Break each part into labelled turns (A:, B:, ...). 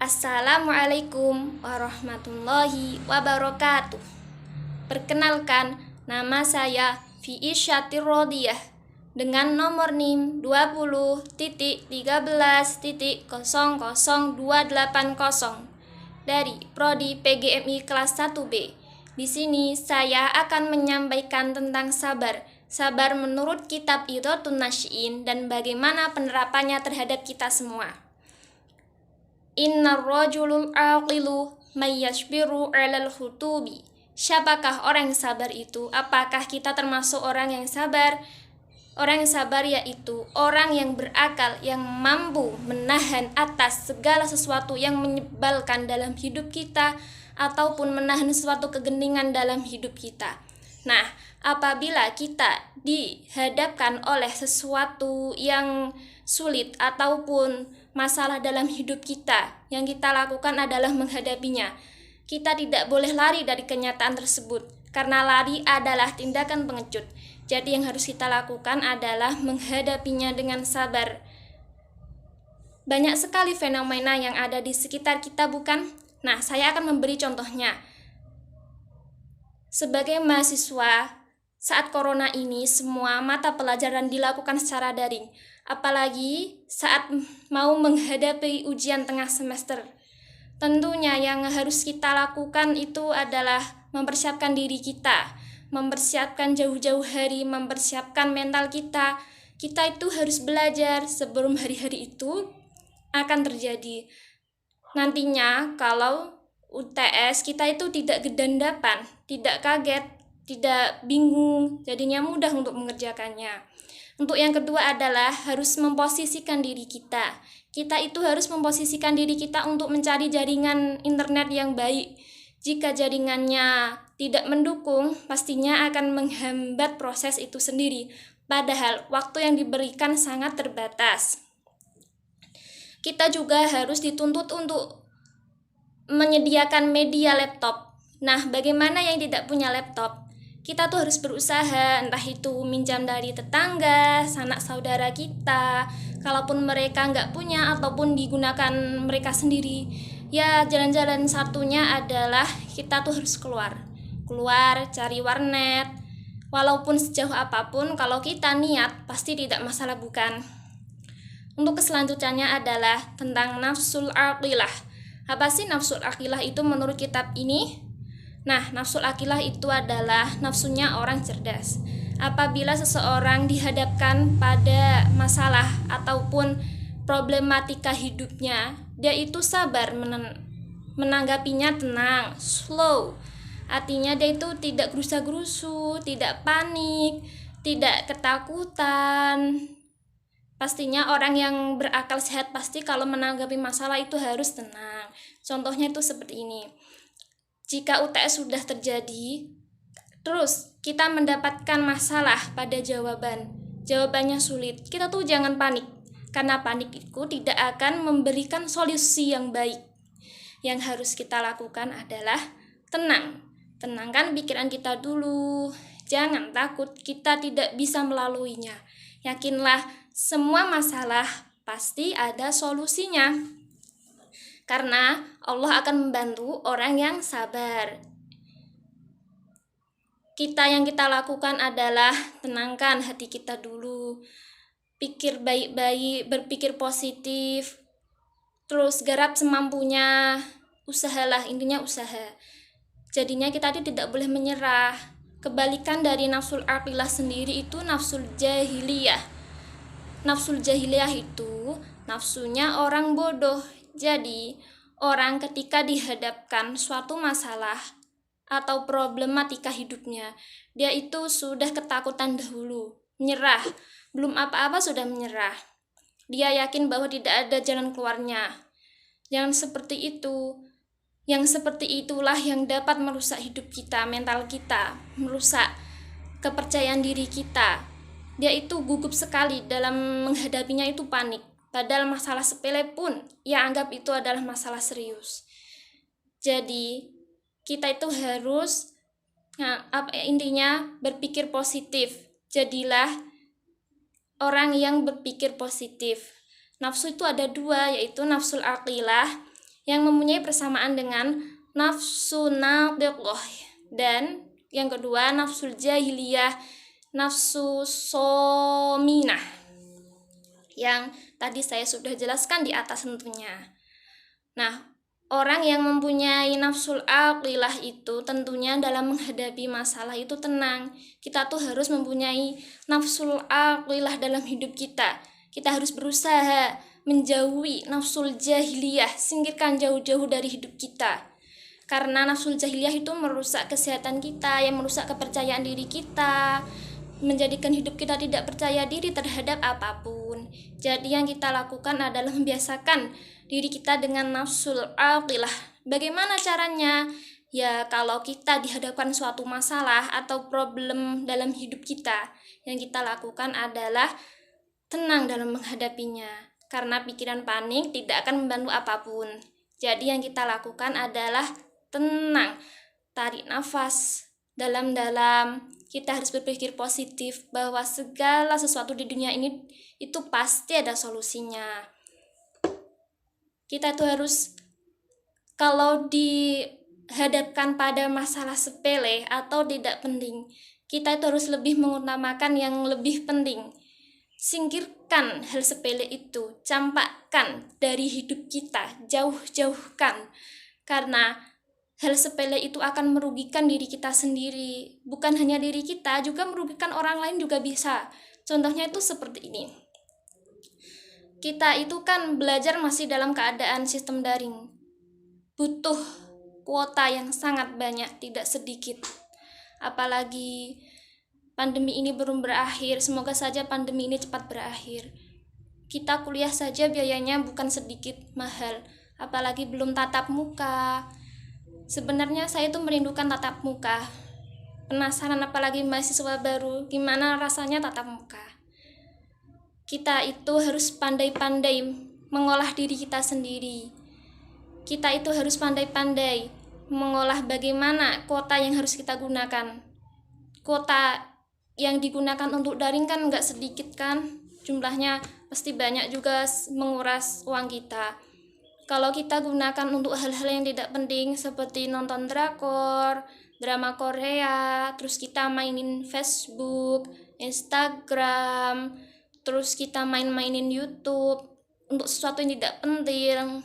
A: Assalamualaikum warahmatullahi wabarakatuh. Perkenalkan, nama saya Fiisyatir Rodiyah dengan nomor NIM 20.13.00280 dari Prodi PGMI kelas 1B. Di sini saya akan menyampaikan tentang sabar. Sabar menurut kitab Idhatun Nasyiin dan bagaimana penerapannya terhadap kita semua. Innar rajulul aqilu mayyashbiru 'alal khutubi. Siapakah orang yang sabar itu? Apakah kita termasuk orang yang sabar? Orang yang sabar yaitu orang yang berakal, yang mampu menahan atas segala sesuatu yang menyebalkan dalam hidup kita ataupun menahan suatu kegentingan dalam hidup kita. Nah, apabila kita dihadapkan oleh sesuatu yang sulit ataupun masalah dalam hidup kita, yang kita lakukan adalah menghadapinya. Kita tidak boleh lari dari kenyataan tersebut, karena lari adalah tindakan pengecut. Jadi yang harus kita lakukan adalah menghadapinya dengan sabar. Banyak sekali fenomena yang ada di sekitar kita, bukan? Nah, saya akan memberi contohnya. Sebagai mahasiswa, saat corona ini semua mata pelajaran dilakukan secara daring. Apalagi saat mau menghadapi ujian tengah semester. Tentunya yang harus kita lakukan itu adalah mempersiapkan diri kita, mempersiapkan jauh-jauh hari, mempersiapkan mental kita. Kita itu harus belajar sebelum hari-hari itu akan terjadi. Nantinya kalau UTS kita itu tidak gedandapan, tidak kaget, tidak bingung, jadinya mudah untuk mengerjakannya. Untuk yang kedua adalah harus memposisikan diri kita. Kita itu harus memposisikan diri kita untuk mencari jaringan internet yang baik. Jika jaringannya tidak mendukung, pastinya akan menghambat proses itu sendiri. Padahal waktu yang diberikan sangat terbatas. Kita juga harus dituntut untuk menyediakan media laptop. Nah, bagaimana yang tidak punya laptop? Kita tuh harus berusaha, entah itu minjam dari tetangga, sanak saudara kita, kalaupun mereka nggak punya ataupun digunakan mereka sendiri. Ya, jalan-jalan satunya adalah kita tuh harus keluar, cari warnet. Walaupun sejauh apapun, kalau kita niat, pasti tidak masalah, bukan? Untuk keselanjutannya adalah tentang nafsul aqilah. Apa sih nafsul aqilah itu menurut kitab ini? Nah, nafsul aqilah itu adalah nafsunya orang cerdas. Apabila seseorang dihadapkan pada masalah ataupun problematika hidupnya, dia itu sabar menanggapinya tenang, slow. Artinya dia itu tidak gerusa-gerusu, tidak panik, tidak ketakutan. Pastinya orang yang berakal sehat pasti kalau menanggapi masalah itu harus tenang. Contohnya itu seperti ini. Jika UTS sudah terjadi, terus kita mendapatkan masalah pada jawabannya sulit, kita tuh jangan panik, karena panik itu tidak akan memberikan solusi yang baik. Yang harus kita lakukan adalah tenangkan pikiran kita dulu, jangan takut kita tidak bisa melaluinya. Yakinlah, semua masalah pasti ada solusinya. Karena Allah akan membantu orang yang sabar. Yang kita lakukan adalah tenangkan hati kita dulu. Pikir baik-baik, berpikir positif. Terus garap semampunya. Usahalah, intinya usaha. Jadinya kita tidak boleh menyerah. Kebalikan dari nafsul aqilah sendiri itu nafsul jahiliyah. Nafsul jahiliyah itu nafsunya orang bodoh. Jadi, orang ketika dihadapkan suatu masalah atau problematika hidupnya, dia itu sudah ketakutan dahulu, menyerah, belum apa-apa sudah menyerah. Dia yakin bahwa tidak ada jalan keluarnya. Yang seperti itu, yang seperti itulah yang dapat merusak hidup kita, mental kita, merusak kepercayaan diri kita. Dia itu gugup sekali dalam menghadapinya, itu panik. Padahal masalah sepele pun ia anggap itu adalah masalah serius. Jadi kita itu harus intinya berpikir positif. Jadilah orang yang berpikir positif. Nafsu itu ada dua, yaitu nafsul aqilah yang mempunyai persamaan dengan nafsu natiqah, dan yang kedua nafsul jahiliyah, nafsu sominah, yang tadi saya sudah jelaskan di atas tentunya. Nah, orang yang mempunyai nafsul aqilah itu tentunya dalam menghadapi masalah itu tenang. Kita tuh harus mempunyai nafsul aqilah dalam hidup kita. Kita harus berusaha menjauhi nafsul jahiliyah, singkirkan jauh-jauh dari hidup kita. Karena nafsul jahiliyah itu merusak kesehatan kita, yang merusak kepercayaan diri kita, menjadikan hidup kita tidak percaya diri terhadap apapun. Jadi yang kita lakukan adalah membiasakan diri kita dengan nafsul aqilah. Bagaimana caranya? Ya, kalau kita dihadapkan suatu masalah atau problem dalam hidup kita, yang kita lakukan adalah tenang dalam menghadapinya. Karena pikiran panik tidak akan membantu apapun. Jadi yang kita lakukan adalah tenang, tarik nafas dalam-dalam. Kita harus berpikir positif bahwa segala sesuatu di dunia ini itu pasti ada solusinya. Kita itu harus, kalau dihadapkan pada masalah sepele atau tidak penting, kita itu harus lebih mengutamakan yang lebih penting. Singkirkan hal sepele itu, campakkan dari hidup kita, jauh-jauhkan. Karena hal sepele itu akan merugikan diri kita sendiri. Bukan hanya diri kita, juga merugikan orang lain juga bisa. Contohnya itu seperti ini. Kita itu kan belajar masih dalam keadaan sistem daring. Butuh kuota yang sangat banyak, tidak sedikit. Apalagi pandemi ini belum berakhir, semoga saja pandemi ini cepat berakhir. Kita kuliah saja biayanya bukan sedikit mahal, apalagi belum tatap muka. Sebenarnya saya tuh merindukan tatap muka. Penasaran apalagi mahasiswa baru, gimana rasanya tatap muka. Kita itu harus pandai-pandai mengolah diri kita sendiri. Kita itu harus pandai-pandai mengolah bagaimana kuota yang harus kita gunakan. Kuota yang digunakan untuk daring kan nggak sedikit kan, jumlahnya pasti banyak juga menguras uang kita. Kalau kita gunakan untuk hal-hal yang tidak penting seperti nonton drakor, drama Korea, terus kita mainin Facebook, Instagram, terus kita mainin YouTube untuk sesuatu yang tidak penting,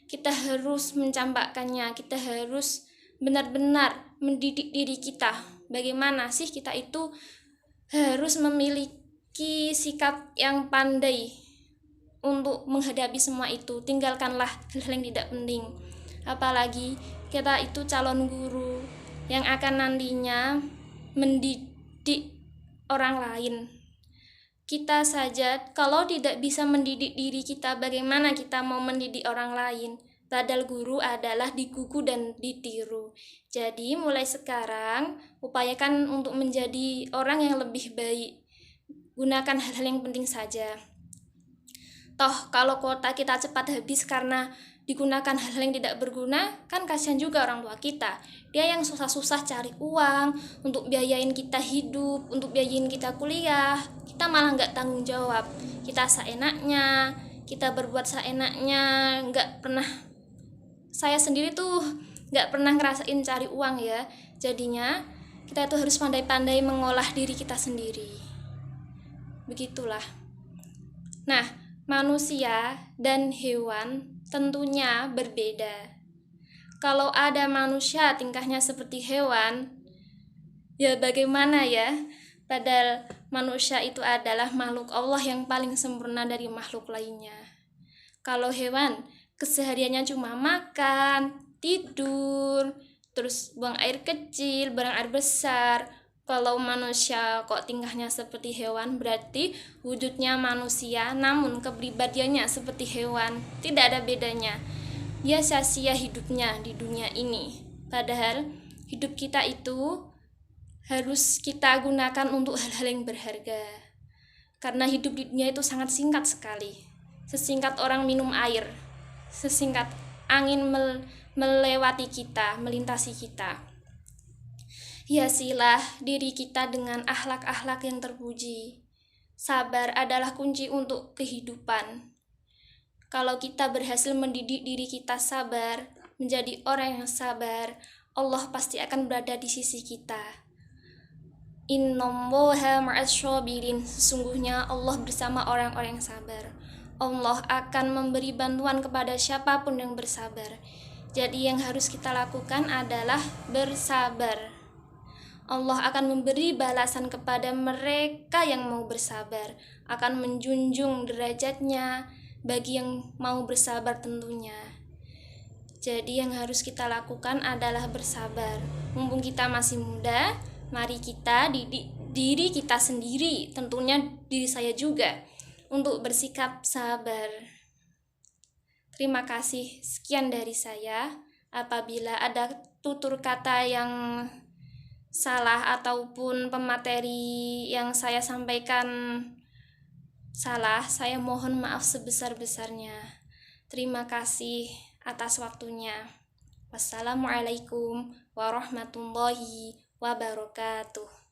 A: kita harus mencampakkannya. Kita harus benar-benar mendidik diri kita. Bagaimana sih kita itu harus memiliki sikap yang pandai untuk menghadapi semua itu. Tinggalkanlah hal-hal yang tidak penting. Apalagi kita itu calon guru yang akan nantinya mendidik orang lain. Kita saja kalau tidak bisa mendidik diri kita, bagaimana kita mau mendidik orang lain? Padahal guru adalah digugu dan ditiru. Jadi mulai sekarang upayakan untuk menjadi orang yang lebih baik. Gunakan hal-hal yang penting saja. Toh kalau kuota kita cepat habis karena digunakan hal-hal yang tidak berguna, kan kasihan juga orang tua kita. Dia yang susah-susah cari uang untuk biayain kita hidup, untuk biayain kita kuliah, kita malah nggak tanggung jawab. Kita seenaknya, kita berbuat seenaknya, nggak pernah. Saya sendiri tuh nggak pernah ngerasain cari uang ya. Jadinya kita tuh harus pandai-pandai mengolah diri kita sendiri. Begitulah. Nah, manusia dan hewan tentunya berbeda. Kalau ada manusia tingkahnya seperti hewan, ya bagaimana ya? Padahal manusia itu adalah makhluk Allah yang paling sempurna dari makhluk lainnya. Kalau hewan, kesehariannya cuma makan, tidur, terus buang air kecil, buang air besar. Kalau manusia kok tingkahnya seperti hewan, berarti wujudnya manusia namun kepribadiannya seperti hewan. Tidak ada bedanya. Dia sia-sia hidupnya di dunia ini. Padahal hidup kita itu harus kita gunakan untuk hal-hal yang berharga. Karena hidup di dunia itu sangat singkat sekali. Sesingkat orang minum air, sesingkat angin melewati kita, melintasi kita. Hiasilah diri kita dengan akhlak-akhlak yang terpuji. Sabar adalah kunci untuk kehidupan. Kalau kita berhasil mendidik diri kita sabar, menjadi orang yang sabar, Allah pasti akan berada di sisi kita. Innallaha ma'asyabirin. Sesungguhnya Allah bersama orang-orang yang sabar. Allah akan memberi bantuan kepada siapapun yang bersabar. Jadi yang harus kita lakukan adalah bersabar. Allah akan memberi balasan kepada mereka yang mau bersabar, akan menjunjung derajatnya bagi yang mau bersabar tentunya. Jadi yang harus kita lakukan adalah bersabar. Mumpung kita masih muda, mari kita didik diri kita sendiri, tentunya diri saya juga, untuk bersikap sabar. Terima kasih, sekian dari saya. Apabila ada tutur kata yang salah ataupun pemateri yang saya sampaikan salah, saya mohon maaf sebesar-besarnya. Terima kasih atas waktunya. Wassalamualaikum warahmatullahi wabarakatuh.